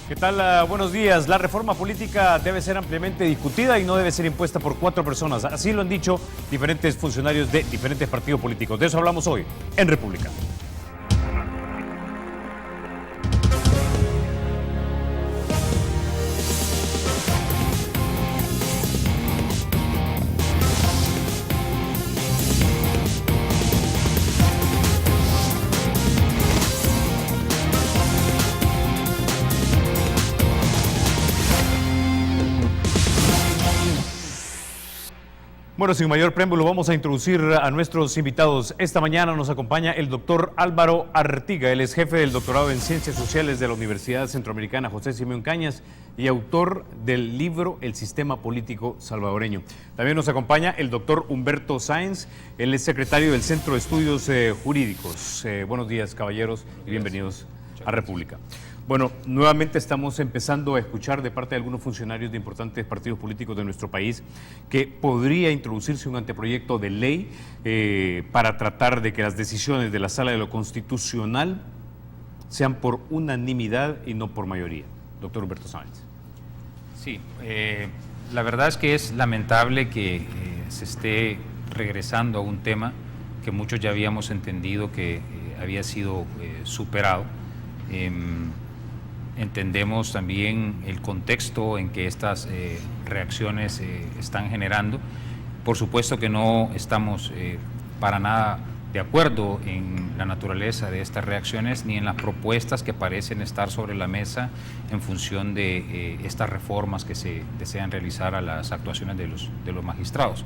¿Qué tal? Buenos días. La reforma política debe ser ampliamente discutida y no debe ser impuesta por 4 personas. Así lo han dicho diferentes funcionarios de diferentes partidos políticos. De eso hablamos hoy en República. Bueno, sin mayor preámbulo, vamos a introducir a nuestros invitados. Esta mañana nos acompaña el doctor Álvaro Artiga. Él es jefe del doctorado en Ciencias Sociales de la Universidad Centroamericana José Simeón Cañas y autor del libro El Sistema Político Salvadoreño. También nos acompaña el doctor Humberto Sáenz. Él es secretario del Centro de Estudios Jurídicos. Buenos días, caballeros, y bienvenidos a República. Bueno, nuevamente estamos empezando a escuchar de parte de algunos funcionarios de importantes partidos políticos de nuestro país que podría introducirse un anteproyecto de ley para tratar de que las decisiones de la Sala de lo Constitucional sean por unanimidad y no por mayoría. Doctor Humberto Sáenz. Sí, la verdad es que es lamentable que se esté regresando a un tema que muchos ya habíamos entendido que había sido superado. Entendemos también el contexto en que estas reacciones están generando. Por supuesto que no estamos para nada de acuerdo en la naturaleza de estas reacciones ni en las propuestas que parecen estar sobre la mesa en función de estas reformas que se desean realizar a las actuaciones de los magistrados.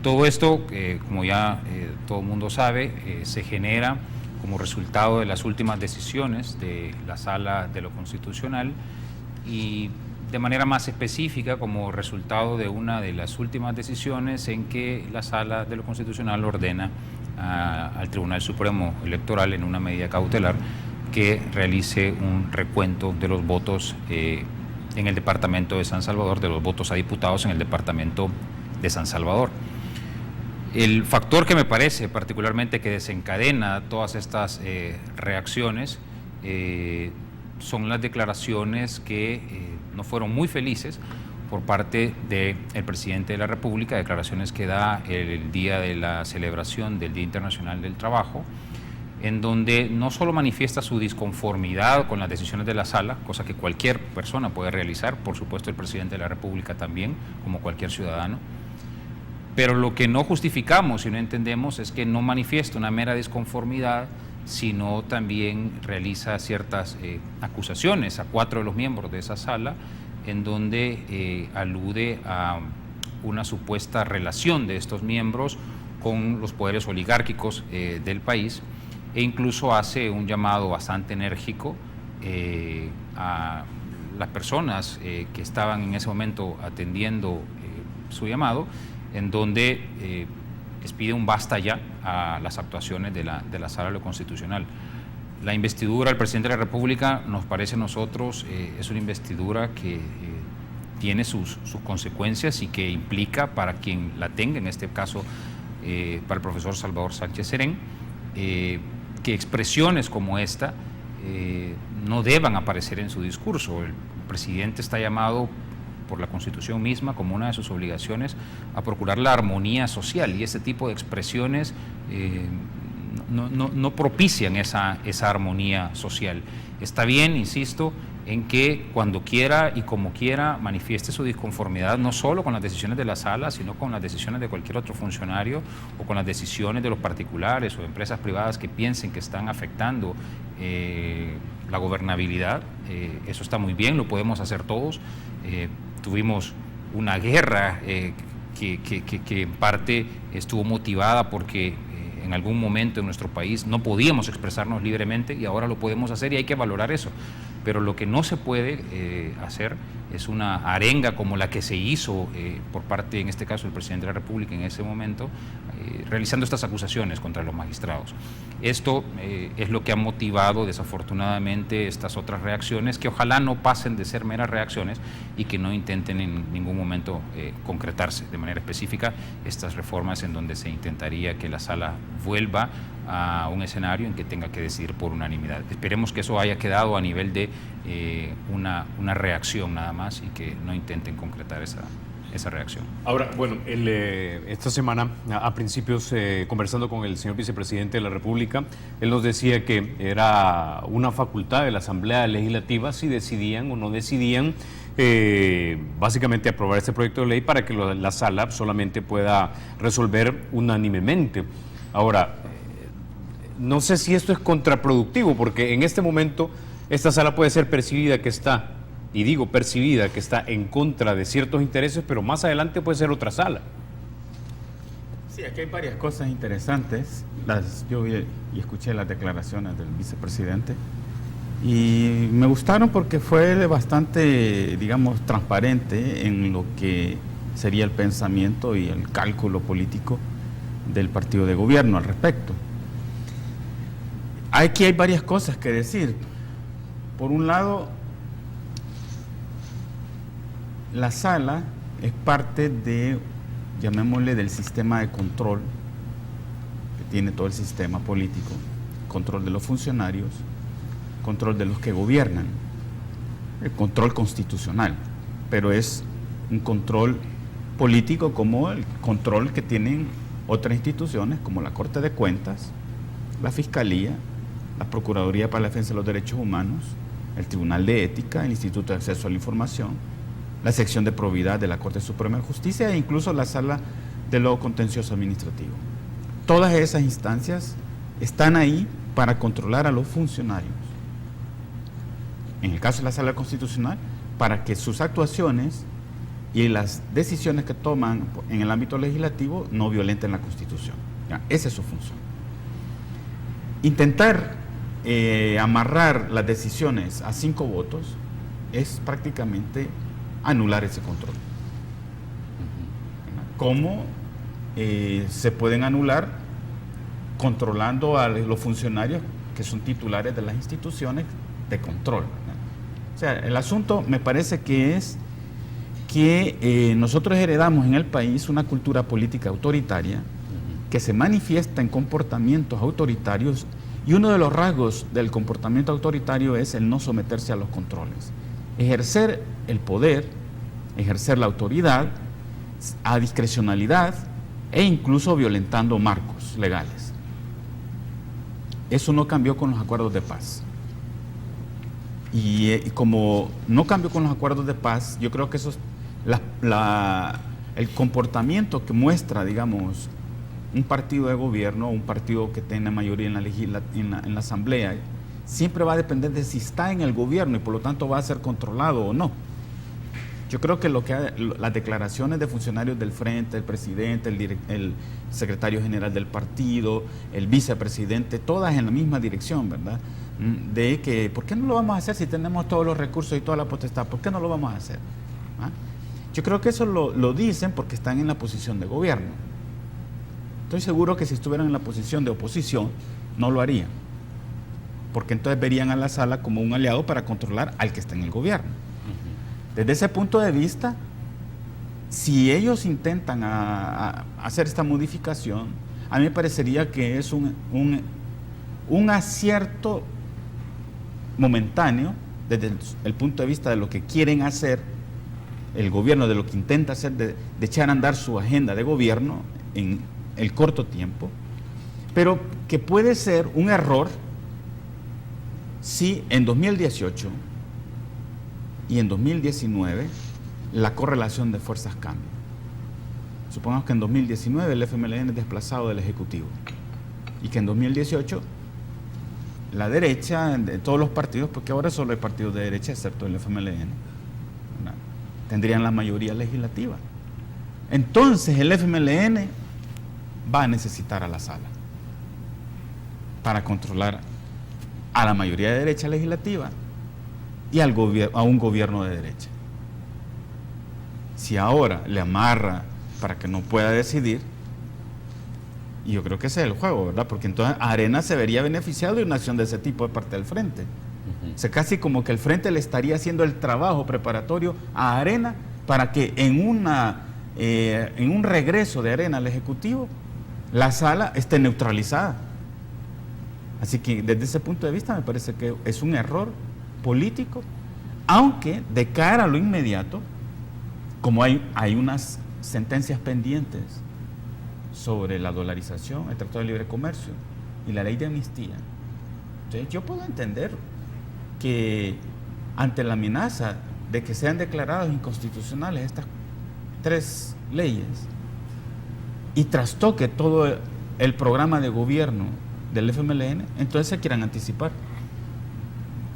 Todo esto, como ya todo el mundo sabe, se genera como resultado de las últimas decisiones de la Sala de lo Constitucional y de manera más específica como resultado de una de las últimas decisiones en que la Sala de lo Constitucional ordena al Tribunal Supremo Electoral en una medida cautelar que realice un recuento de los votos en el departamento de San Salvador, de los votos a diputados en el departamento de San Salvador. El factor que me parece particularmente que desencadena todas estas reacciones son las declaraciones que no fueron muy felices por parte del presidente de la República, declaraciones que da el día de la celebración del Día Internacional del Trabajo, en donde no solo manifiesta su disconformidad con las decisiones de la Sala, cosa que cualquier persona puede realizar, por supuesto el presidente de la República también, como cualquier ciudadano, pero lo que no justificamos y no entendemos es que no manifiesta una mera disconformidad, sino también realiza ciertas acusaciones a 4 de los miembros de esa sala, en donde alude a una supuesta relación de estos miembros con los poderes oligárquicos del país, e incluso hace un llamado bastante enérgico a las personas que estaban en ese momento atendiendo su llamado, en donde les pide un basta ya a las actuaciones de la Sala de lo Constitucional. La investidura del presidente de la República, nos parece a nosotros, es una investidura que tiene sus consecuencias y que implica para quien la tenga, en este caso para el profesor Salvador Sánchez Serén, que expresiones como esta no deban aparecer en su discurso. El presidente está llamado por la Constitución misma como una de sus obligaciones a procurar la armonía social, y ese tipo de expresiones no propician esa armonía social. Está bien, insisto, en que cuando quiera y como quiera manifieste su disconformidad no solo con las decisiones de la Sala, sino con las decisiones de cualquier otro funcionario o con las decisiones de los particulares o de empresas privadas que piensen que están afectando la gobernabilidad. Eso está muy bien, lo podemos hacer todos. Tuvimos una guerra que en parte estuvo motivada porque en algún momento en nuestro país no podíamos expresarnos libremente y ahora lo podemos hacer y hay que valorar eso. Pero lo que no se puede hacer es una arenga como la que se hizo por parte, en este caso, del presidente de la República en ese momento, realizando estas acusaciones contra los magistrados. Esto es lo que ha motivado desafortunadamente estas otras reacciones, que ojalá no pasen de ser meras reacciones y que no intenten en ningún momento concretarse de manera específica estas reformas en donde se intentaría que la Sala vuelva a un escenario en que tenga que decidir por unanimidad. Esperemos que eso haya quedado a nivel de una reacción nada más y que no intenten concretar esa reacción. Ahora, bueno, esta semana, a principios, conversando con el señor vicepresidente de la República, él nos decía que era una facultad de la Asamblea Legislativa si decidían o no decidían básicamente aprobar este proyecto de ley para que la sala solamente pueda resolver unánimemente. Ahora, no sé si esto es contraproductivo, porque en este momento esta sala puede ser percibida que está, y digo percibida, que está en contra de ciertos intereses, pero más adelante puede ser otra sala. Sí, aquí hay varias cosas interesantes. Yo vi y escuché las declaraciones del vicepresidente y me gustaron porque fue bastante, digamos, transparente en lo que sería el pensamiento y el cálculo político del partido de gobierno al respecto. Aquí hay varias cosas que decir. Por un lado, la sala es parte de, llamémosle, del sistema de control que tiene todo el sistema político, control de los funcionarios, control de los que gobiernan, el control constitucional, pero es un control político como el control que tienen otras instituciones como la Corte de Cuentas, la Fiscalía, la Procuraduría para la Defensa de los Derechos Humanos, el Tribunal de Ética, el Instituto de Acceso a la Información, la sección de probidad de la Corte Suprema de Justicia e incluso la Sala de lo Contencioso Administrativo. Todas esas instancias están ahí para controlar a los funcionarios. En el caso de la Sala Constitucional, para que sus actuaciones y las decisiones que toman en el ámbito legislativo no violenten la Constitución. ¿Ya? Esa es su función. Intentar amarrar las decisiones a 5 votos es prácticamente anular ese control. ¿Cómo se pueden anular? Controlando a los funcionarios que son titulares de las instituciones de control, ¿verdad? O sea, el asunto me parece que es que nosotros heredamos en el país una cultura política autoritaria que se manifiesta en comportamientos autoritarios, y uno de los rasgos del comportamiento autoritario es el no someterse a los controles. Ejercer el poder, ejercer la autoridad a discrecionalidad e incluso violentando marcos legales. Eso no cambió con los acuerdos de paz. Y como no cambió con los acuerdos de paz, yo creo que eso es el comportamiento que muestra, digamos, un partido de gobierno, un partido que tiene mayoría en la asamblea, siempre va a depender de si está en el gobierno y por lo tanto va a ser controlado o no. Yo creo que las declaraciones de funcionarios del Frente, el presidente, el secretario general del partido, el vicepresidente, todas en la misma dirección, ¿verdad? De que, ¿por qué no lo vamos a hacer si tenemos todos los recursos y toda la potestad? ¿Por qué no lo vamos a hacer? ¿Ah? Yo creo que eso lo dicen porque están en la posición de gobierno. Estoy seguro que si estuvieran en la posición de oposición, no lo harían. Porque entonces verían a la sala como un aliado para controlar al que está en el gobierno. Desde ese punto de vista, si ellos intentan hacer esta modificación, a mí me parecería que es un acierto momentáneo desde el punto de vista de lo que quieren hacer el gobierno, de lo que intenta hacer, de echar a andar su agenda de gobierno en el corto tiempo, pero que puede ser un error si en 2018 y en 2019 la correlación de fuerzas cambia. Supongamos que en 2019 el FMLN es desplazado del Ejecutivo y que en 2018 la derecha de todos los partidos, porque ahora solo hay partidos de derecha excepto el FMLN, tendrían la mayoría legislativa. Entonces el FMLN va a necesitar a la sala para controlar a la mayoría de derecha legislativa y a un gobierno de derecha. Si ahora le amarra para que no pueda decidir, y yo creo que ese es el juego, ¿verdad? Porque entonces Arena se vería beneficiado de una acción de ese tipo de parte del Frente. O sea, casi como que el Frente le estaría haciendo el trabajo preparatorio a Arena para que en un regreso de Arena al Ejecutivo, la sala esté neutralizada Así que desde ese punto de vista me parece que es un error político, aunque de cara a lo inmediato, como hay unas sentencias pendientes sobre la dolarización, el Tratado de Libre Comercio y la ley de amnistía, entonces yo puedo entender que ante la amenaza de que sean declaradas inconstitucionales estas 3 leyes y trastoque todo el programa de gobierno del FMLN, entonces se quieran anticipar.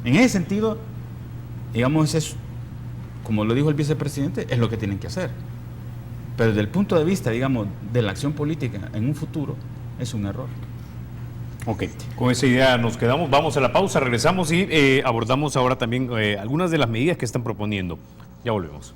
En ese sentido, digamos, es, como lo dijo el vicepresidente, es lo que tienen que hacer. Pero desde el punto de vista, digamos, de la acción política en un futuro, es un error. Ok, con esa idea nos quedamos, vamos a la pausa, regresamos y abordamos ahora también algunas de las medidas que están proponiendo. Ya volvemos.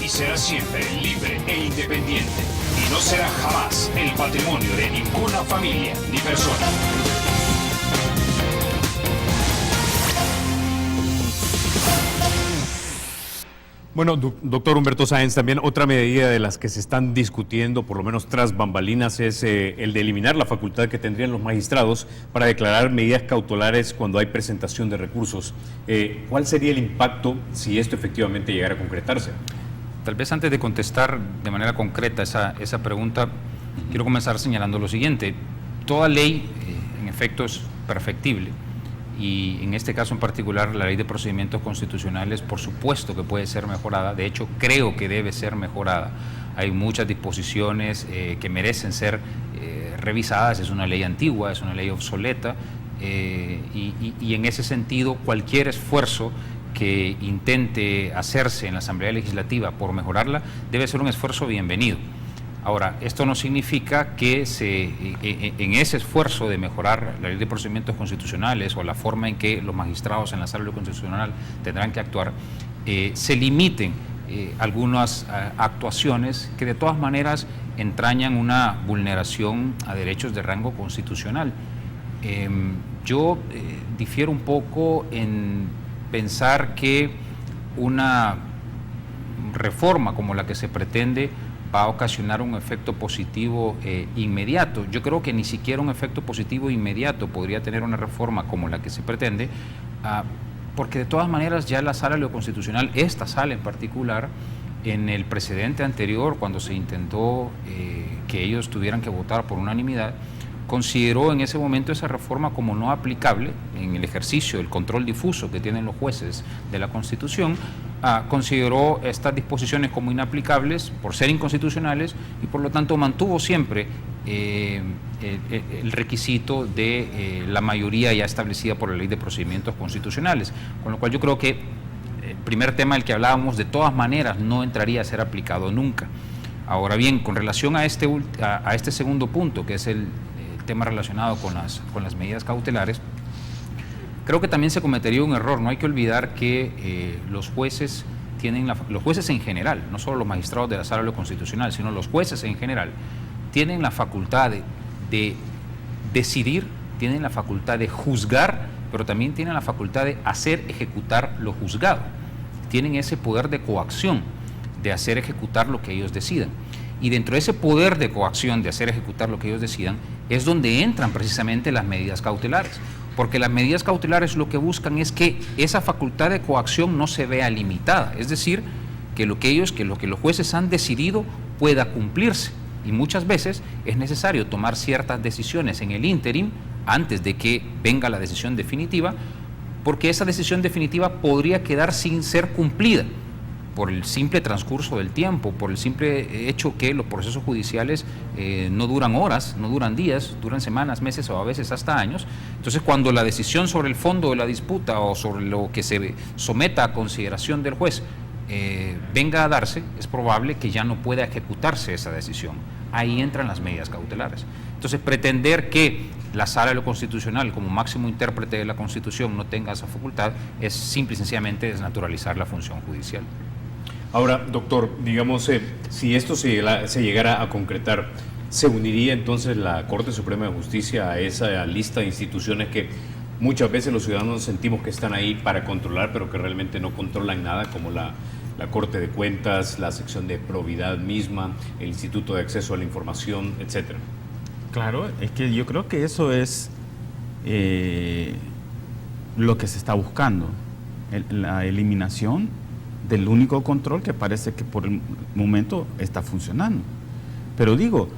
Será siempre libre e independiente y no será jamás el patrimonio de ninguna familia ni persona. Bueno, doctor Humberto Sáenz, también otra medida de las que se están discutiendo, por lo menos tras bambalinas, es el de eliminar la facultad que tendrían los magistrados para declarar medidas cautelares cuando hay presentación de recursos. ¿Cuál sería el impacto si esto efectivamente llegara a concretarse? Tal vez antes de contestar de manera concreta esa pregunta, quiero comenzar señalando lo siguiente. Toda ley, en efecto, es perfectible y en este caso en particular la ley de procedimientos constitucionales, por supuesto que puede ser mejorada. De hecho, creo que debe ser mejorada. Hay muchas disposiciones que merecen ser revisadas. Es una ley antigua, es una ley obsoleta y en ese sentido cualquier esfuerzo que intente hacerse en la Asamblea Legislativa por mejorarla, debe ser un esfuerzo bienvenido. Ahora, esto no significa que en ese esfuerzo de mejorar la ley de procedimientos constitucionales o la forma en que los magistrados en la Sala Constitucional tendrán que actuar, se limiten algunas actuaciones que de todas maneras entrañan una vulneración a derechos de rango constitucional. Yo difiero un poco en pensar que una reforma como la que se pretende va a ocasionar un efecto positivo inmediato. Yo creo que ni siquiera un efecto positivo inmediato podría tener una reforma como la que se pretende, porque de todas maneras ya la Sala Constitucional, esta sala en particular, en el precedente anterior, cuando se intentó que ellos tuvieran que votar por unanimidad, consideró en ese momento esa reforma como no aplicable en el ejercicio del control difuso que tienen los jueces de la Constitución, consideró estas disposiciones como inaplicables por ser inconstitucionales y por lo tanto mantuvo siempre el requisito de la mayoría ya establecida por la Ley de Procedimientos Constitucionales, con lo cual yo creo que el primer tema del que hablábamos de todas maneras no entraría a ser aplicado nunca. Ahora bien, con relación a este segundo punto, que es el tema relacionado con las medidas cautelares, creo que también se cometería un error. No hay que olvidar que los jueces los jueces en general, no solo los magistrados de la Sala Constitucional, sino los jueces en general, tienen la facultad de decidir, tienen la facultad de juzgar, pero también tienen la facultad de hacer ejecutar lo juzgado. Tienen ese poder de coacción, de hacer ejecutar lo que ellos decidan. Y dentro de ese poder de coacción, de hacer ejecutar lo que ellos decidan, es donde entran precisamente las medidas cautelares. Porque las medidas cautelares lo que buscan es que esa facultad de coacción no se vea limitada. Es decir, que lo que los jueces han decidido pueda cumplirse. Y muchas veces es necesario tomar ciertas decisiones en el ínterin, antes de que venga la decisión definitiva, porque esa decisión definitiva podría quedar sin ser cumplida por el simple transcurso del tiempo, por el simple hecho que los procesos judiciales no duran horas, no duran días, duran semanas, meses o a veces hasta años. Entonces, cuando la decisión sobre el fondo de la disputa o sobre lo que se someta a consideración del juez venga a darse, es probable que ya no pueda ejecutarse esa decisión. ahí entran las medidas cautelares. Entonces, pretender que la Sala de lo Constitucional, como máximo intérprete de la Constitución, no tenga esa facultad, es simple y sencillamente desnaturalizar la función judicial. Ahora, doctor, digamos, si esto se llegara a concretar, ¿se uniría entonces la Corte Suprema de Justicia a esa lista de instituciones que muchas veces los ciudadanos sentimos que están ahí para controlar, pero que realmente no controlan nada, como la Corte de Cuentas, la sección de probidad misma, el Instituto de Acceso a la Información, etcétera? Claro, es que yo creo que eso es lo que se está buscando, la eliminación del único control que parece que por el momento está funcionando. Pero digo,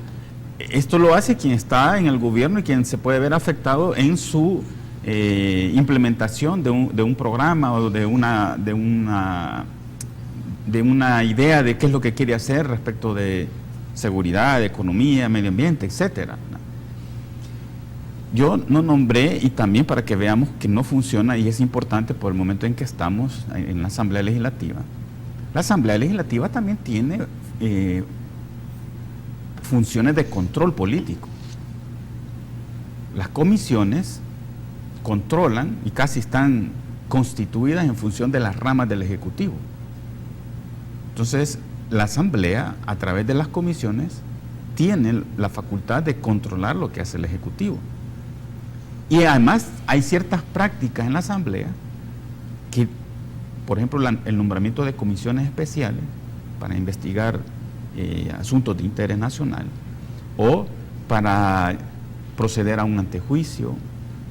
esto lo hace quien está en el gobierno y quien se puede ver afectado en su implementación de un programa o de una idea de qué es lo que quiere hacer respecto de seguridad, de economía, medio ambiente, etcétera. Yo no nombré, y también para que veamos que no funciona, y es importante por el momento en que estamos en la Asamblea Legislativa. La Asamblea Legislativa también tiene funciones de control político. Las comisiones controlan y casi están constituidas en función de las ramas del Ejecutivo. Entonces, la Asamblea, a través de las comisiones, tiene la facultad de controlar lo que hace el Ejecutivo. Y además hay ciertas prácticas en la Asamblea que, por ejemplo, el nombramiento de comisiones especiales para investigar asuntos de interés nacional, o para proceder a un antejuicio,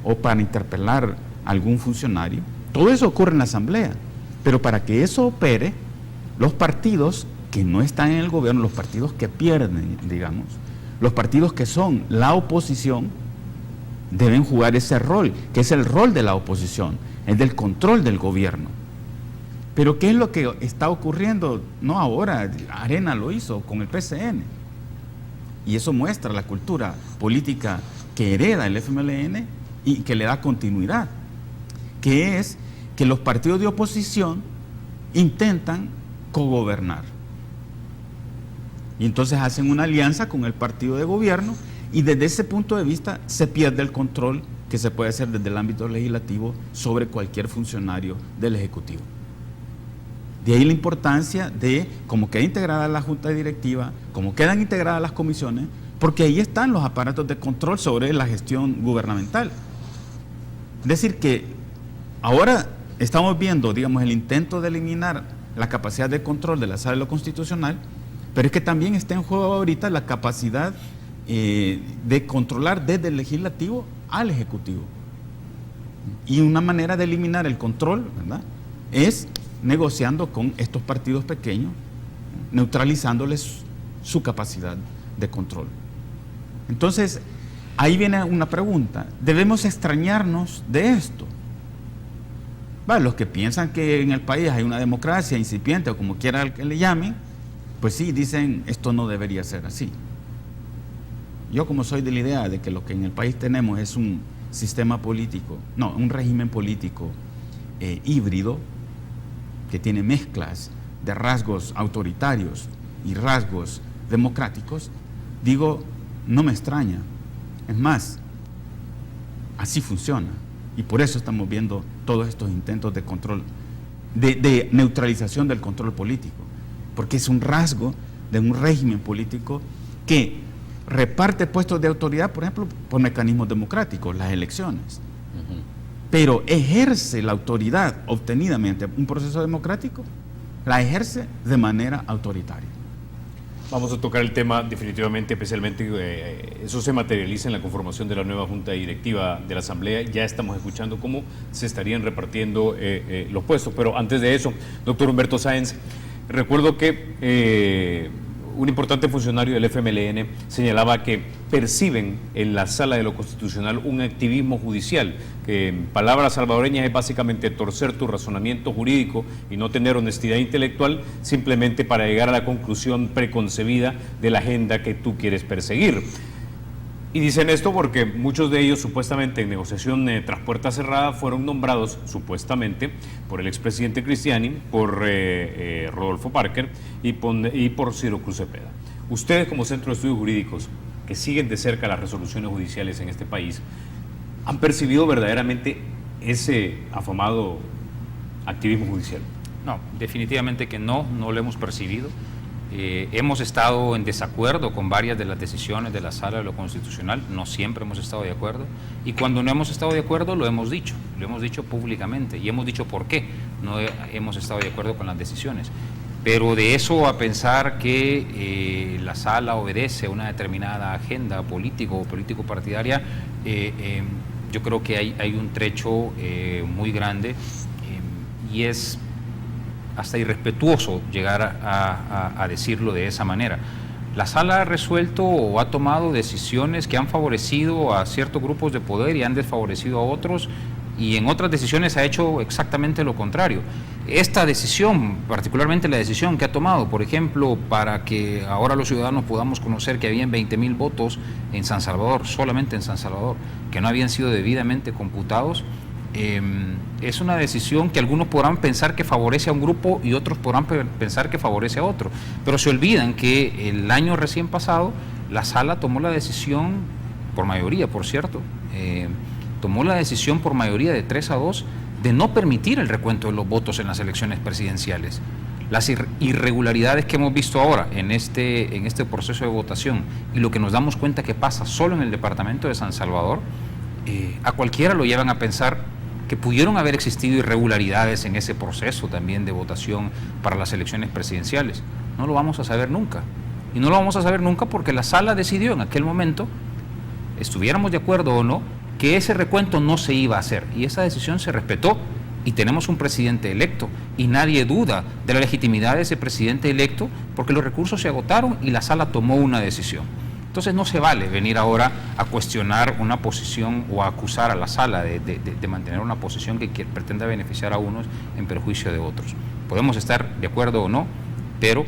o para interpelar a algún funcionario. Todo eso ocurre en la Asamblea, pero para que eso opere, los partidos que no están en el gobierno, los partidos que pierden, digamos, los partidos que son la oposición, deben jugar ese rol, que es el rol de la oposición, es del control del gobierno. Pero ¿qué es lo que está ocurriendo? No ahora, Arena lo hizo con el PCN. Y eso muestra la cultura política que hereda el FMLN y que le da continuidad, que es que los partidos de oposición intentan cogobernar. Y entonces hacen una alianza con el partido de gobierno, y desde ese punto de vista se pierde el control que se puede hacer desde el ámbito legislativo sobre cualquier funcionario del Ejecutivo. De ahí la importancia de cómo queda integrada la Junta Directiva, cómo quedan integradas las comisiones, porque ahí están los aparatos de control sobre la gestión gubernamental. Es decir, que ahora estamos viendo, digamos, el intento de eliminar la capacidad de control de la Sala de lo Constitucional, pero es que también está en juego ahorita la capacidad de controlar desde el legislativo al ejecutivo. Y una manera de eliminar el control, ¿verdad?, es negociando con estos partidos pequeños, neutralizándoles su capacidad de control. Entonces, ahí viene una pregunta: ¿debemos extrañarnos de esto? Bueno, los que piensan que en el país hay una democracia incipiente, o como quiera que le llamen, pues sí, dicen, esto no debería ser así. Yo, como soy de la idea de que lo que en el país tenemos es un sistema político, no, un régimen político híbrido, que tiene mezclas de rasgos autoritarios y rasgos democráticos, digo, no me extraña. Es más, así funciona. Y por eso estamos viendo todos estos intentos de control, de neutralización del control político, porque es un rasgo de un régimen político que reparte puestos de autoridad, por ejemplo, por mecanismos democráticos, las elecciones. Pero ejerce la autoridad obtenida mediante un proceso democrático, la ejerce de manera autoritaria. Vamos a tocar el tema definitivamente, especialmente eso se materializa en la conformación de la nueva Junta Directiva de la Asamblea. Ya estamos escuchando cómo se estarían repartiendo los puestos, pero antes de eso, doctor Humberto Sáenz, recuerdo que un importante funcionario del FMLN señalaba que perciben en la Sala de lo Constitucional un activismo judicial, que en palabras salvadoreñas es básicamente torcer tu razonamiento jurídico y no tener honestidad intelectual simplemente para llegar a la conclusión preconcebida de la agenda que tú quieres perseguir. Y dicen esto porque muchos de ellos, supuestamente en negociación tras puerta cerrada, fueron nombrados supuestamente por el expresidente Cristiani, por Rodolfo Parker y por Ciro Cruz Cepeda. Ustedes como Centro de Estudios Jurídicos, que siguen de cerca las resoluciones judiciales en este país, ¿han percibido verdaderamente ese afamado activismo judicial? No, definitivamente que no lo hemos percibido. Hemos estado en desacuerdo con varias de las decisiones de la Sala de lo Constitucional, no siempre hemos estado de acuerdo, y cuando no hemos estado de acuerdo lo hemos dicho públicamente, y hemos dicho por qué no hemos estado de acuerdo con las decisiones. Pero de eso a pensar que la Sala obedece a una determinada agenda político o político-partidaria, yo creo que hay un trecho muy grande, y es hasta irrespetuoso llegar a decirlo de esa manera. La Sala ha resuelto o ha tomado decisiones que han favorecido a ciertos grupos de poder y han desfavorecido a otros, y en otras decisiones ha hecho exactamente lo contrario. Esta decisión, particularmente la decisión que ha tomado, por ejemplo, para que ahora los ciudadanos podamos conocer que habían 20,000 votos en San Salvador, solamente en San Salvador, que no habían sido debidamente computados, es una decisión que algunos podrán pensar que favorece a un grupo y otros podrán pensar que favorece a otro, pero se olvidan que el año recién pasado la Sala tomó la decisión, por mayoría por cierto, tomó la decisión por mayoría de 3-2 de no permitir el recuento de los votos en las elecciones presidenciales. Las irregularidades que hemos visto ahora en este proceso de votación y lo que nos damos cuenta que pasa solo en el departamento de San Salvador, a cualquiera lo llevan a pensar que pudieron haber existido irregularidades en ese proceso también de votación para las elecciones presidenciales. No lo vamos a saber nunca. Y no lo vamos a saber nunca porque la Sala decidió en aquel momento, estuviéramos de acuerdo o no, que ese recuento no se iba a hacer. Y esa decisión se respetó. Y tenemos un presidente electo. Y nadie duda de la legitimidad de ese presidente electo porque los recursos se agotaron y la Sala tomó una decisión. Entonces no se vale venir ahora a cuestionar una posición o a acusar a la Sala de mantener una posición que pretenda beneficiar a unos en perjuicio de otros. Podemos estar de acuerdo o no, pero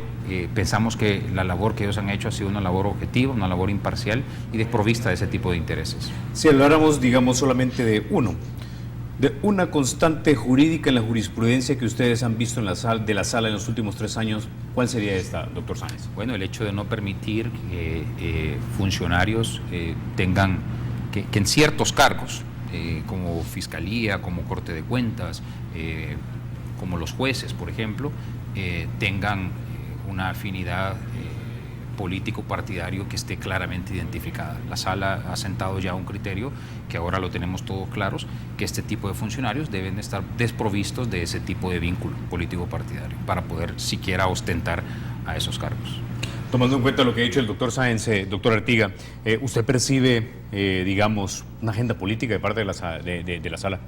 pensamos que la labor que ellos han hecho ha sido una labor objetiva, una labor imparcial y desprovista de ese tipo de intereses. Si habláramos, digamos, solamente de una constante jurídica en la jurisprudencia que ustedes han visto en la sala en los últimos 3 años, ¿cuál sería esta, doctor Sáenz? Bueno, el hecho de no permitir que funcionarios tengan, que en ciertos cargos, como Fiscalía, como Corte de Cuentas, como los jueces, por ejemplo, tengan una afinidad político-partidario que esté claramente identificada. La Sala ha sentado ya un criterio que ahora lo tenemos todos claros, que este tipo de funcionarios deben estar desprovistos de ese tipo de vínculo político-partidario para poder siquiera ostentar a esos cargos. Tomando en cuenta lo que ha dicho el doctor Sáenz, doctor Artiga, ¿usted percibe, digamos, una agenda política de parte de la Sala?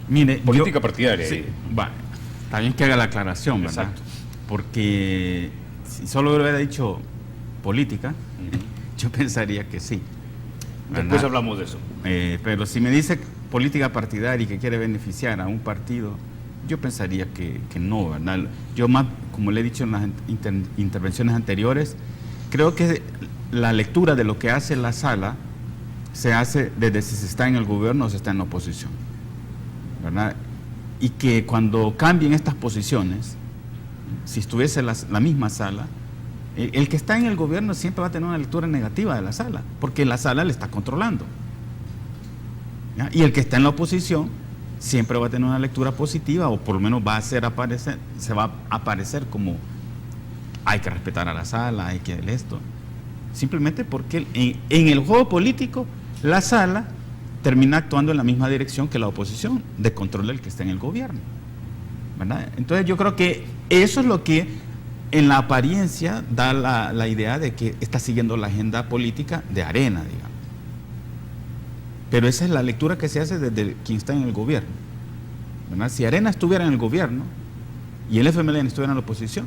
Mire, política partidaria. Sí, está bien que haga la aclaración, ¿verdad? Exacto. Porque si solo hubiera dicho política, yo pensaría que sí. ¿verdad? Después hablamos de eso. Pero si me dice política partidaria y que quiere beneficiar a un partido, yo pensaría que no, ¿verdad? Yo más, como le he dicho en las intervenciones anteriores, creo que la lectura de lo que hace la Sala se hace desde si se está en el gobierno o se está en la oposición, ¿verdad? Y que cuando cambien estas posiciones, si estuviese la misma Sala, el que está en el gobierno siempre va a tener una lectura negativa de la Sala, porque la Sala le está controlando. ¿Ya? Y el que está en la oposición siempre va a tener una lectura positiva, o por lo menos se va a aparecer como hay que respetar a la Sala, hay que esto. Simplemente porque en el juego político la Sala termina actuando en la misma dirección que la oposición, de control del que está en el gobierno, ¿verdad? Entonces yo creo que eso es lo que en la apariencia da la idea de que está siguiendo la agenda política de Arena, digamos. Pero esa es la lectura que se hace desde quien está en el gobierno, ¿verdad? Si Arena estuviera en el gobierno y el FMLN estuviera en la oposición,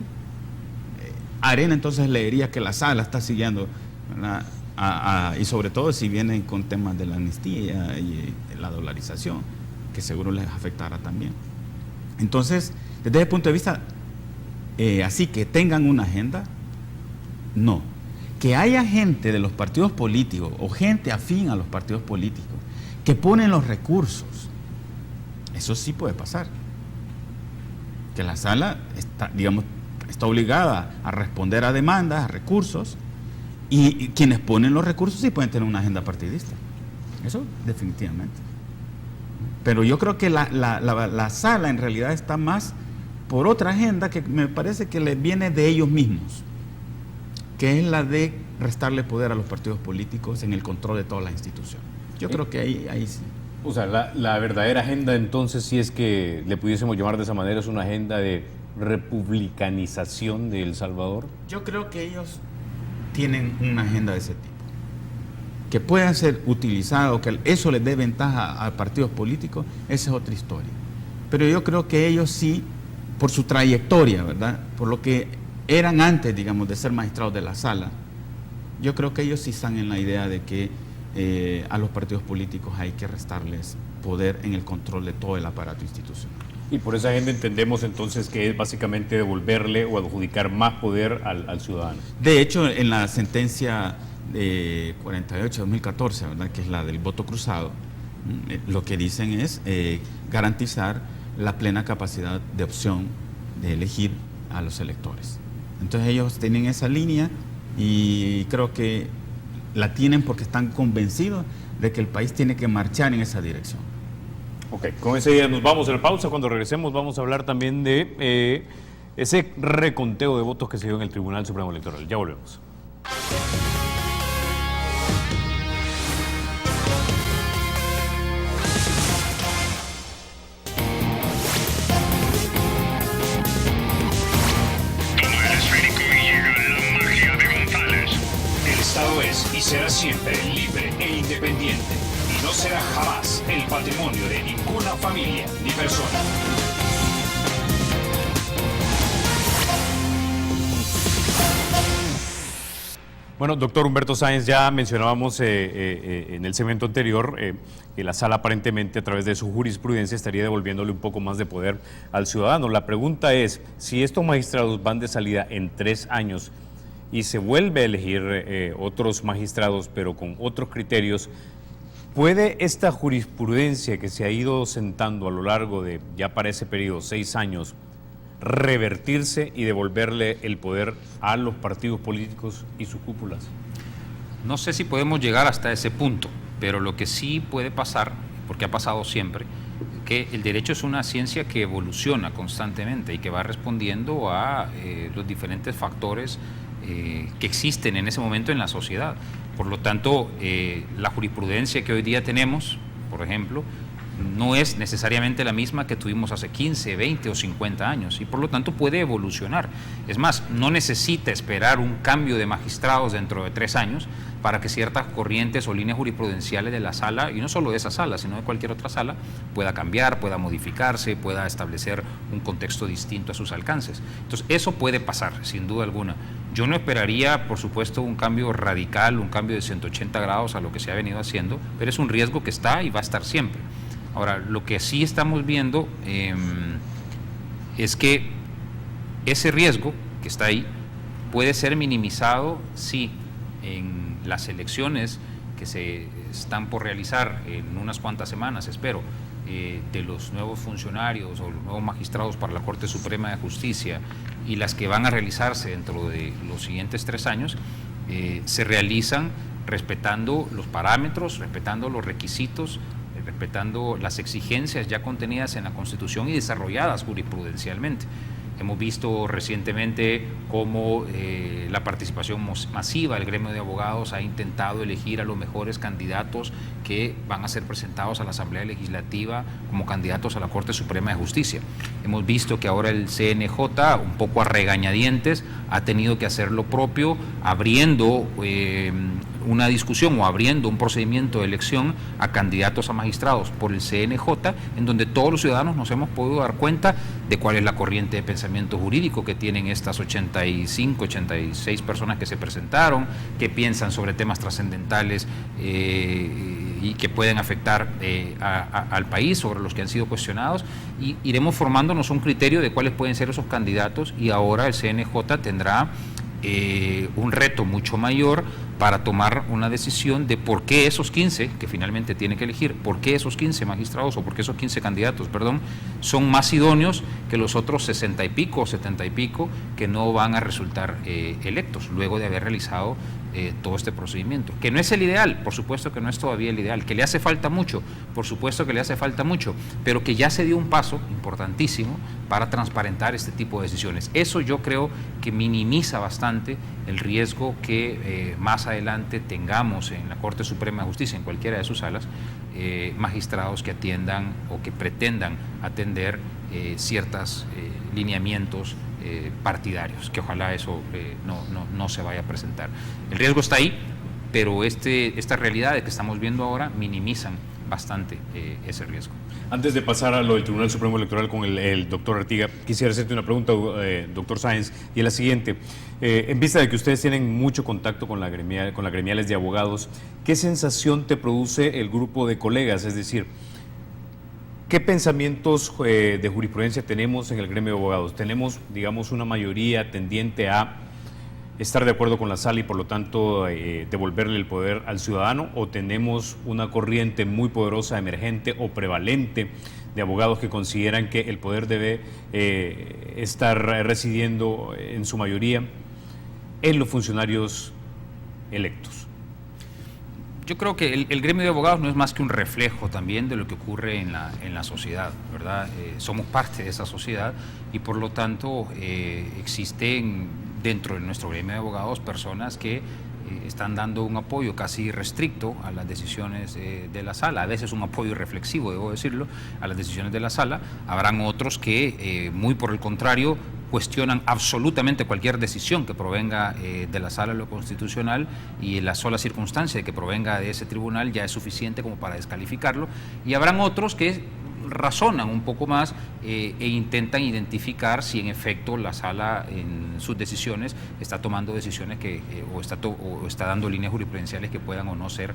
Arena entonces leería que la Sala está siguiendo, ¿verdad? Y sobre todo si vienen con temas de la amnistía y la dolarización, que seguro les afectará también. Entonces, desde ese punto de vista, así que tengan una agenda, no. Que haya gente de los partidos políticos o gente afín a los partidos políticos que ponen los recursos, eso sí puede pasar. Que la Sala está obligada a responder a demandas, a recursos, y quienes ponen los recursos sí pueden tener una agenda partidista. Eso definitivamente. Pero yo creo que la sala en realidad está más por otra agenda que me parece que les viene de ellos mismos, que es la de restarle poder a los partidos políticos en el control de todas las instituciones. Yo creo que ahí sí. O sea, la verdadera agenda entonces, si es que le pudiésemos llamar de esa manera, es una agenda de republicanización de El Salvador. Yo creo que ellos tienen una agenda de ese tipo, que pueda ser utilizado, que eso les dé ventaja a partidos políticos, esa es otra historia. Pero yo creo que ellos sí, por su trayectoria, ¿verdad?, por lo que eran antes, digamos, de ser magistrados de la sala, yo creo que ellos sí están en la idea de que a los partidos políticos hay que restarles poder en el control de todo el aparato institucional. Y por esa agenda entendemos entonces que es básicamente devolverle o adjudicar más poder al ciudadano. De hecho, en la sentencia de 48-2014, ¿verdad?, que es la del voto cruzado, lo que dicen es garantizar la plena capacidad de opción de elegir a los electores. Entonces ellos tienen esa línea y creo que la tienen porque están convencidos de que el país tiene que marchar en esa dirección. Ok, con esa idea nos vamos a la pausa. Cuando regresemos vamos a hablar también de ese reconteo de votos que se dio en el Tribunal Supremo Electoral. Ya volvemos. Es y será siempre libre e independiente y no será jamás el patrimonio de ninguna familia ni persona. Bueno, doctor Humberto Sáenz, ya mencionábamos en el segmento anterior que la sala aparentemente a través de su jurisprudencia estaría devolviéndole un poco más de poder al ciudadano. La pregunta es, si estos magistrados van de salida en 3 años, y se vuelve a elegir otros magistrados, pero con otros criterios, ¿puede esta jurisprudencia que se ha ido sentando a lo largo de, ya para ese periodo, 6 años, revertirse y devolverle el poder a los partidos políticos y sus cúpulas? No sé si podemos llegar hasta ese punto, pero lo que sí puede pasar, porque ha pasado siempre, que el derecho es una ciencia que evoluciona constantemente y que va respondiendo a los diferentes factores que existen en ese momento en la sociedad. Por lo tanto, la jurisprudencia que hoy día tenemos, por ejemplo, no es necesariamente la misma que tuvimos hace 15, 20 o 50 años y por lo tanto puede evolucionar. Es más, no necesita esperar un cambio de magistrados dentro de 3 años para que ciertas corrientes o líneas jurisprudenciales de la sala, y no solo de esa sala, sino de cualquier otra sala, pueda cambiar, pueda modificarse, pueda establecer un contexto distinto a sus alcances. Entonces, eso puede pasar, sin duda alguna. Yo no esperaría, por supuesto, un cambio radical, un cambio de 180 grados a lo que se ha venido haciendo, pero es un riesgo que está y va a estar siempre. Ahora, lo que sí estamos viendo es que ese riesgo que está ahí puede ser minimizado si en las elecciones que se están por realizar en unas cuantas semanas, espero, de los nuevos funcionarios o los nuevos magistrados para la Corte Suprema de Justicia y las que van a realizarse dentro de los siguientes 3 años, se realizan respetando los parámetros, respetando los requisitos, respetando las exigencias ya contenidas en la Constitución y desarrolladas jurisprudencialmente. Hemos visto recientemente cómo la participación masiva del gremio de abogados ha intentado elegir a los mejores candidatos que van a ser presentados a la Asamblea Legislativa como candidatos a la Corte Suprema de Justicia. Hemos visto que ahora el CNJ, un poco a regañadientes, ha tenido que hacer lo propio, abriendo una discusión o abriendo un procedimiento de elección a candidatos a magistrados por el CNJ, en donde todos los ciudadanos nos hemos podido dar cuenta de cuál es la corriente de pensamiento jurídico que tienen estas 85, 86 personas que se presentaron, que piensan sobre temas trascendentales y que pueden afectar al país, sobre los que han sido cuestionados, y iremos formándonos un criterio de cuáles pueden ser esos candidatos, y ahora el CNJ tendrá un reto mucho mayor para tomar una decisión de por qué esos 15, que finalmente tiene que elegir, por qué esos 15 magistrados o por qué esos 15 candidatos, perdón, son más idóneos que los otros 60 y pico o 70 y pico que no van a resultar electos luego de haber realizado todo este procedimiento. Que no es el ideal, por supuesto que no es todavía el ideal, que le hace falta mucho, por supuesto que le hace falta mucho, pero que ya se dio un paso importantísimo para transparentar este tipo de decisiones. Eso yo creo que minimiza bastante el riesgo que más adelante tengamos en la Corte Suprema de Justicia, en cualquiera de sus salas, magistrados que atiendan o que pretendan atender ciertos lineamientos partidarios, que ojalá eso no se vaya a presentar. El riesgo está ahí, pero estas realidades que estamos viendo ahora minimizan bastante ese riesgo. Antes de pasar a lo del Tribunal Supremo Electoral con el doctor Artiga, quisiera hacerte una pregunta, doctor Sáenz, y es la siguiente. En vista de que ustedes tienen mucho contacto con las gremiales de abogados, ¿qué sensación te produce el grupo de colegas? Es decir, ¿qué pensamientos de jurisprudencia tenemos en el gremio de abogados? ¿Tenemos, digamos, una mayoría tendiente a estar de acuerdo con la sala y por lo tanto devolverle el poder al ciudadano, o tenemos una corriente muy poderosa, emergente o prevalente de abogados que consideran que el poder debe estar residiendo en su mayoría en los funcionarios electos? Yo creo que el gremio de abogados no es más que un reflejo también de lo que ocurre en la sociedad, ¿verdad? Somos parte de esa sociedad y por lo tanto existen dentro de nuestro gremio de abogados personas que están dando un apoyo casi irrestricto a las decisiones de la sala, a veces un apoyo irreflexivo, debo decirlo, a las decisiones de la sala. Habrán otros que, muy por el contrario, cuestionan absolutamente cualquier decisión que provenga de la sala de lo constitucional, y la sola circunstancia de que provenga de ese tribunal ya es suficiente como para descalificarlo, y habrán otros que razonan un poco más e intentan identificar si en efecto la sala en sus decisiones está tomando decisiones que o está dando líneas jurisprudenciales que puedan o no ser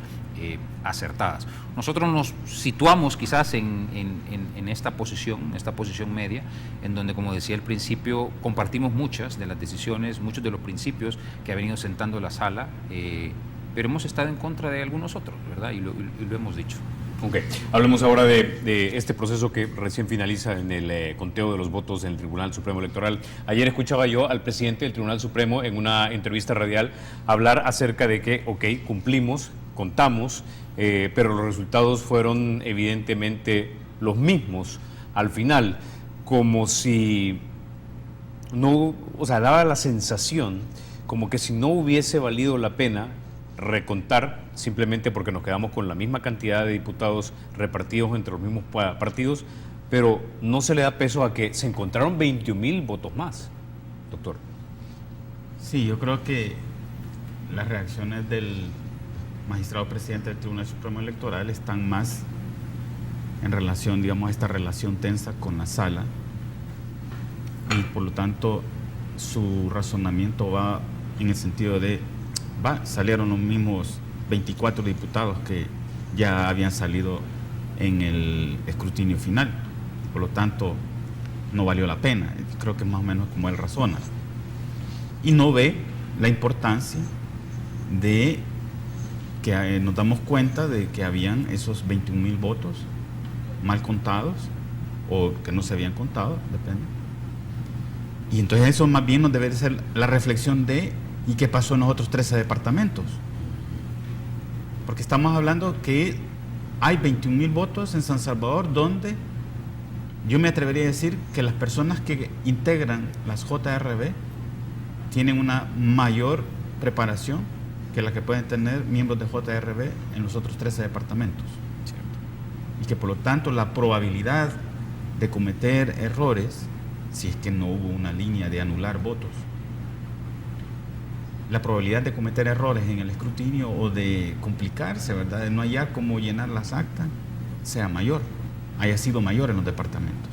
acertadas. Nosotros nos situamos quizás en esta posición media, en donde, como decía al principio, compartimos muchas de las decisiones, muchos de los principios que ha venido sentando la sala, pero hemos estado en contra de algunos otros, ¿verdad? Y lo hemos dicho. Ok, hablemos ahora de este proceso que recién finaliza en el conteo de los votos en el Tribunal Supremo Electoral. Ayer escuchaba yo al presidente del Tribunal Supremo en una entrevista radial hablar acerca de que, ok, cumplimos, contamos, pero los resultados fueron evidentemente los mismos al final, como si no, o sea, daba la sensación como que si no hubiese valido la pena recontar simplemente porque nos quedamos con la misma cantidad de diputados repartidos entre los mismos partidos, pero no se le da peso a que se encontraron 21,000 votos más, doctor. Sí, yo creo que las reacciones del magistrado presidente del Tribunal Supremo Electoral están más en relación, digamos, a esta relación tensa con la sala, y por lo tanto su razonamiento va en el sentido de salieron los mismos 24 diputados que ya habían salido en el escrutinio final, por lo tanto no valió la pena. Creo que es más o menos como él razona, y no ve la importancia de que nos damos cuenta de que habían esos 21,000 votos mal contados o que no se habían contado, depende. Y entonces eso más bien nos debe ser la reflexión de ¿y qué pasó en los otros 13 departamentos? Porque estamos hablando que hay 21,000 votos en San Salvador, donde yo me atrevería a decir que las personas que integran las JRB tienen una mayor preparación que la que pueden tener miembros de JRB en los otros 13 departamentos. Y que por lo tanto la probabilidad de cometer errores, si es que no hubo una línea de anular votos, la probabilidad de cometer errores en el escrutinio o de complicarse, ¿verdad?, de no hallar cómo llenar las actas, sea mayor, haya sido mayor en los departamentos.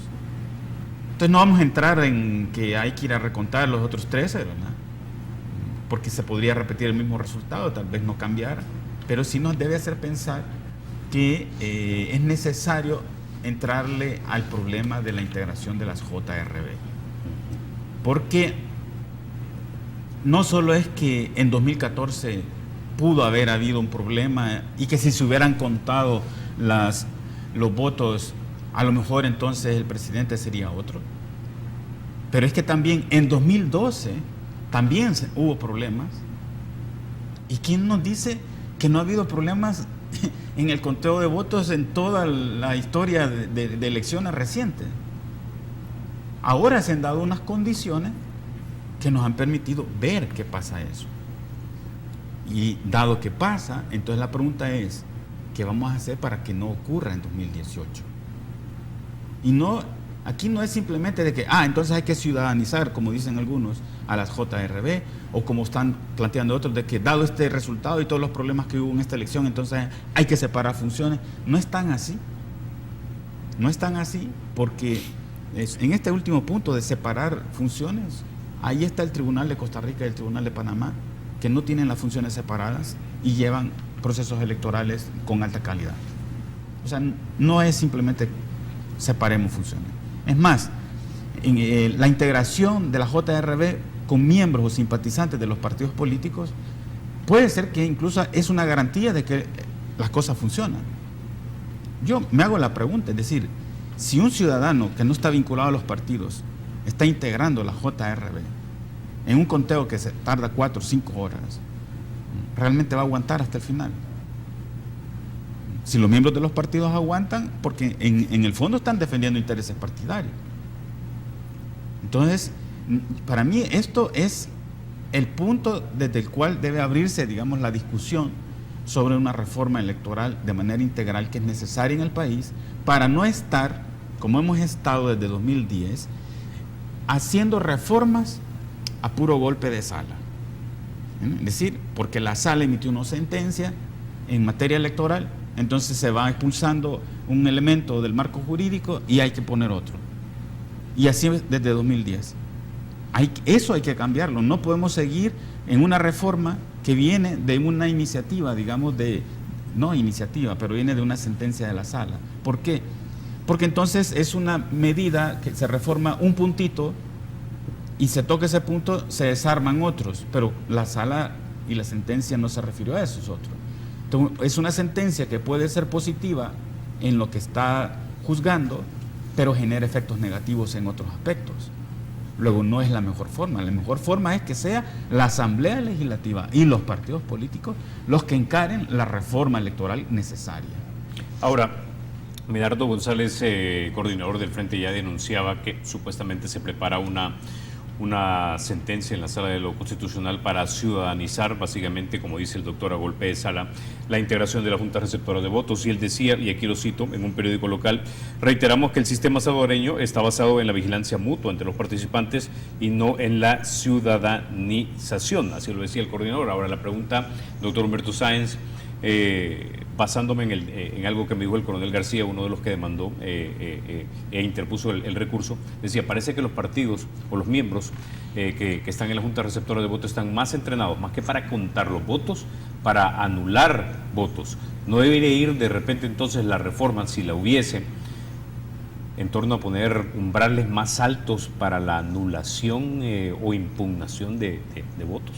Entonces no vamos a entrar en que hay que ir a recontar los otros 13, ¿verdad?, porque se podría repetir el mismo resultado, tal vez no cambiara, pero sí nos debe hacer pensar que es necesario entrarle al problema de la integración de las JRB, porque no solo es que en 2014 pudo haber habido un problema y que si se hubieran contado los votos, a lo mejor entonces el presidente sería otro. Pero es que también en 2012 también hubo problemas. ¿Y quién nos dice que no ha habido problemas en el conteo de votos en toda la historia de elecciones recientes? Ahora se han dado unas condiciones que nos han permitido ver que pasa eso. Y dado que pasa, entonces la pregunta es, ¿qué vamos a hacer para que no ocurra en 2018? Y no, aquí no es simplemente de que, entonces hay que ciudadanizar, como dicen algunos, a las JRB, o como están planteando otros, de que dado este resultado y todos los problemas que hubo en esta elección, entonces hay que separar funciones. No es tan así. No es tan así, porque en este último punto de separar funciones, ahí está el Tribunal de Costa Rica y el Tribunal de Panamá, que no tienen las funciones separadas y llevan procesos electorales con alta calidad. O sea, no es simplemente separemos funciones. Es más, la integración de la JRB con miembros o simpatizantes de los partidos políticos puede ser que incluso es una garantía de que las cosas funcionan. Yo me hago la pregunta, es decir, si un ciudadano que no está vinculado a los partidos está integrando la JRB en un conteo que se tarda 4 o 5 horas, ¿realmente va a aguantar hasta el final? Si los miembros de los partidos aguantan, porque en el fondo están defendiendo intereses partidarios. Entonces, para mí esto es el punto desde el cual debe abrirse, digamos, la discusión sobre una reforma electoral de manera integral que es necesaria en el país para no estar, como hemos estado desde 2010, haciendo reformas a puro golpe de sala. Es decir, porque la sala emitió una sentencia en materia electoral, entonces se va expulsando un elemento del marco jurídico y hay que poner otro. Y así desde 2010. Eso hay que cambiarlo. No podemos seguir en una reforma que viene de una iniciativa, digamos, no iniciativa, pero viene de una sentencia de la sala. ¿Por qué? Porque entonces es una medida que se reforma un puntito y se toca ese punto, se desarman otros, pero la sala y la sentencia no se refirió a esos otros. Entonces, es una sentencia que puede ser positiva en lo que está juzgando, pero genera efectos negativos en otros aspectos. Luego, no es la mejor forma. La mejor forma es que sea la Asamblea Legislativa y los partidos políticos los que encaren la reforma electoral necesaria. Ahora, Medardo González, coordinador del Frente, ya denunciaba que supuestamente se prepara una sentencia en la Sala de lo Constitucional para ciudadanizar, básicamente, como dice el doctor, a golpe de sala, la integración de la Junta Receptora de Votos. Y él decía, y aquí lo cito, en un periódico local: reiteramos que el sistema salvadoreño está basado en la vigilancia mutua entre los participantes y no en la ciudadanización. Así lo decía el coordinador. Ahora la pregunta, doctor Humberto Sáenz, basándome en algo que me dijo el coronel García, uno de los que demandó e interpuso el recurso, decía, parece que los partidos o los miembros que están en la Junta Receptora de Votos están más entrenados, más que para contar los votos, para anular votos. ¿No debería ir de repente entonces la reforma, si la hubiese, en torno a poner umbrales más altos para la anulación o impugnación de votos?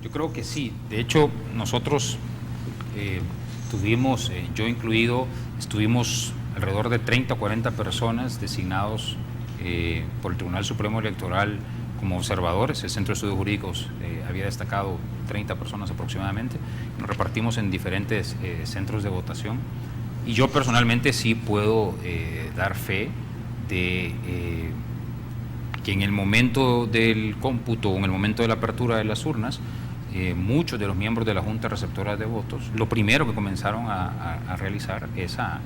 Yo creo que sí. De hecho, nosotros tuvimos, yo incluido, estuvimos alrededor de 30 o 40 personas designados por el Tribunal Supremo Electoral como observadores. El Centro de Estudios Jurídicos había destacado 30 personas aproximadamente. Nos repartimos en diferentes centros de votación. Y yo personalmente sí puedo dar fe de que en el momento del cómputo o en el momento de la apertura de las urnas, muchos de los miembros de la Junta Receptora de Votos, lo primero que comenzaron a realizar es a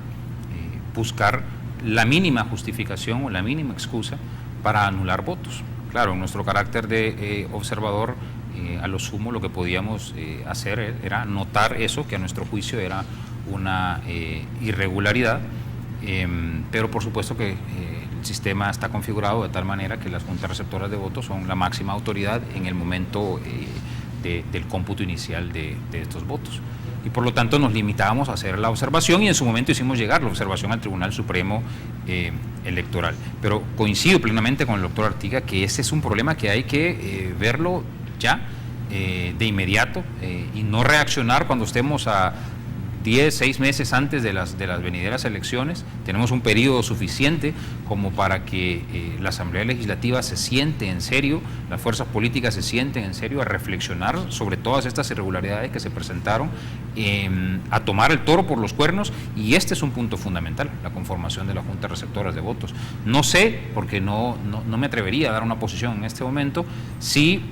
buscar la mínima justificación o la mínima excusa para anular votos. Claro, en nuestro carácter de observador, a lo sumo lo que podíamos hacer era notar eso, que a nuestro juicio era una irregularidad, pero por supuesto que el sistema está configurado de tal manera que las juntas receptoras de votos son la máxima autoridad en el momento del cómputo inicial de estos votos. Y por lo tanto nos limitábamos a hacer la observación y en su momento hicimos llegar la observación al Tribunal Supremo Electoral. Pero coincido plenamente con el doctor Artiga que ese es un problema que hay que verlo ya, de inmediato, y no reaccionar cuando estemos a 10, 6 meses antes de las venideras elecciones. Tenemos un periodo suficiente como para que la Asamblea Legislativa se siente en serio, las fuerzas políticas se sienten en serio a reflexionar sobre todas estas irregularidades que se presentaron, a tomar el toro por los cuernos, y este es un punto fundamental, la conformación de las juntas receptoras de votos. No sé, porque no me atrevería a dar una posición en este momento, si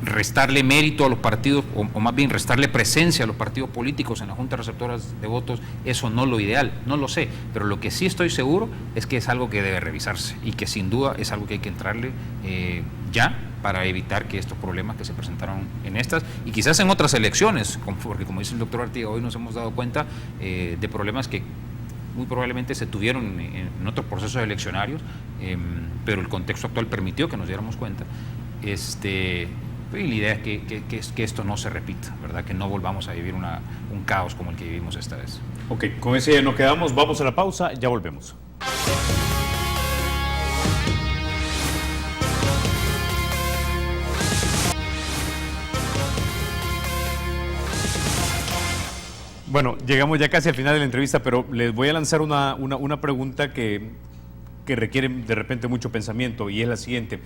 restarle mérito a los partidos, o más bien restarle presencia a los partidos políticos en las juntas receptoras de votos, eso no es lo ideal, no lo sé, pero lo que sí estoy seguro es que es algo que debe revisarse y que sin duda es algo que hay que entrarle ya, para evitar que estos problemas que se presentaron en estas y quizás en otras elecciones, porque como dice el doctor Artiga, hoy nos hemos dado cuenta de problemas que muy probablemente se tuvieron en otros procesos eleccionarios, pero el contexto actual permitió que nos diéramos cuenta. Y la idea es que esto no se repita, ¿verdad? Que no volvamos a vivir un caos como el que vivimos esta vez. Ok, con ese ya nos quedamos, vamos a la pausa, ya volvemos. Bueno, llegamos ya casi al final de la entrevista, pero les voy a lanzar una pregunta que requiere de repente mucho pensamiento, y es la siguiente.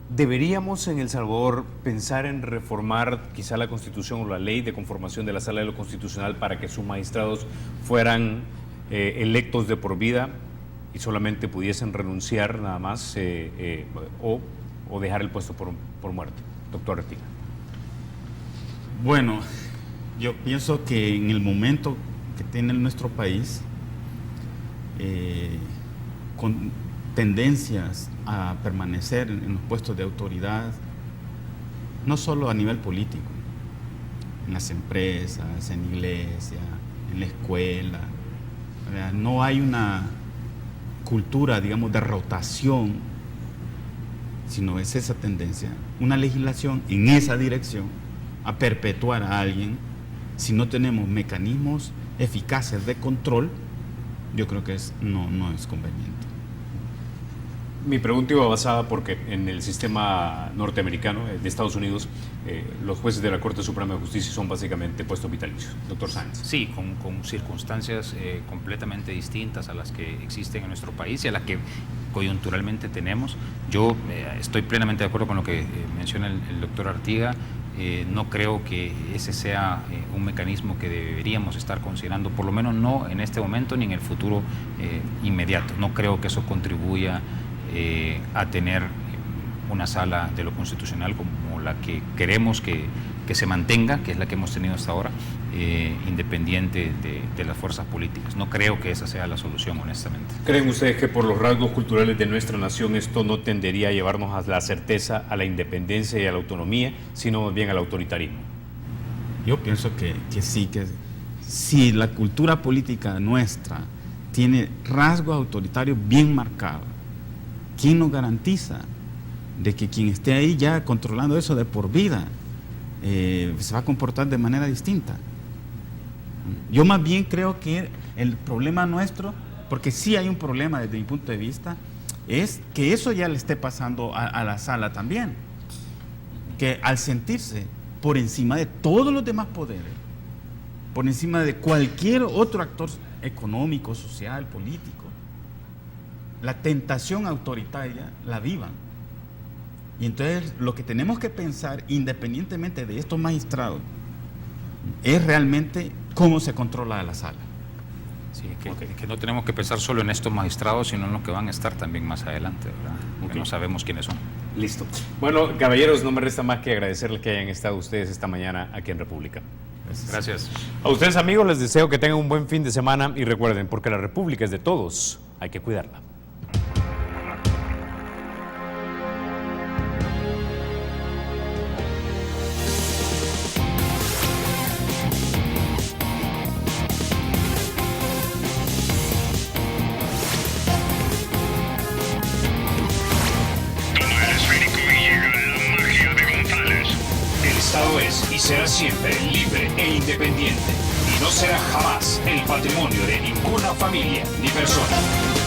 ¿Deberíamos en El Salvador pensar en reformar quizá la Constitución o la ley de conformación de la Sala de lo Constitucional para que sus magistrados fueran electos de por vida y solamente pudiesen renunciar nada más o dejar el puesto por muerte? Doctor Artiga. Bueno, yo pienso que en el momento que tiene nuestro país, con tendencias a permanecer en los puestos de autoridad, no solo a nivel político, en las empresas, en la iglesia, en la escuela, ¿verdad? No hay una cultura, digamos, de rotación, sino es esa tendencia, una legislación en esa dirección, a perpetuar a alguien. Si no tenemos mecanismos eficaces de control, yo creo que no es conveniente. Mi pregunta iba basada porque en el sistema norteamericano de Estados Unidos, los jueces de la Corte Suprema de Justicia son básicamente puestos vitalicios. Doctor Sáenz. Sí, con circunstancias completamente distintas a las que existen en nuestro país y a las que coyunturalmente tenemos. Yo estoy plenamente de acuerdo con lo que menciona el doctor Artiga. No creo que ese sea un mecanismo que deberíamos estar considerando, por lo menos no en este momento ni en el futuro inmediato. No creo que eso contribuya a tener una sala de lo constitucional como la que queremos que se mantenga, que es la que hemos tenido hasta ahora, independiente de las fuerzas políticas. No creo que esa sea la solución, honestamente. ¿Creen ustedes que por los rasgos culturales de nuestra nación esto no tendería a llevarnos a la certeza, a la independencia y a la autonomía, sino más bien al autoritarismo? Yo pienso que sí, que si la cultura política nuestra tiene rasgos autoritarios bien marcados, ¿quién nos garantiza de que quien esté ahí ya controlando eso de por vida se va a comportar de manera distinta? Yo más bien creo que el problema nuestro, porque sí hay un problema desde mi punto de vista, es que eso ya le esté pasando a la sala también, que al sentirse por encima de todos los demás poderes, por encima de cualquier otro actor económico, social, político, la tentación autoritaria la vivan. Y entonces lo que tenemos que pensar, independientemente de estos magistrados, es realmente cómo se controla la sala. Sí, que no tenemos que pensar solo en estos magistrados, sino en los que van a estar también más adelante, ¿verdad? Porque no sabemos quiénes son. Listo. Bueno, caballeros, no me resta más que agradecerles que hayan estado ustedes esta mañana aquí en República. Gracias. A ustedes, amigos, les deseo que tengan un buen fin de semana y recuerden, porque la República es de todos, hay que cuidarla. Y será siempre libre e independiente, y no será jamás el patrimonio de ninguna familia ni persona.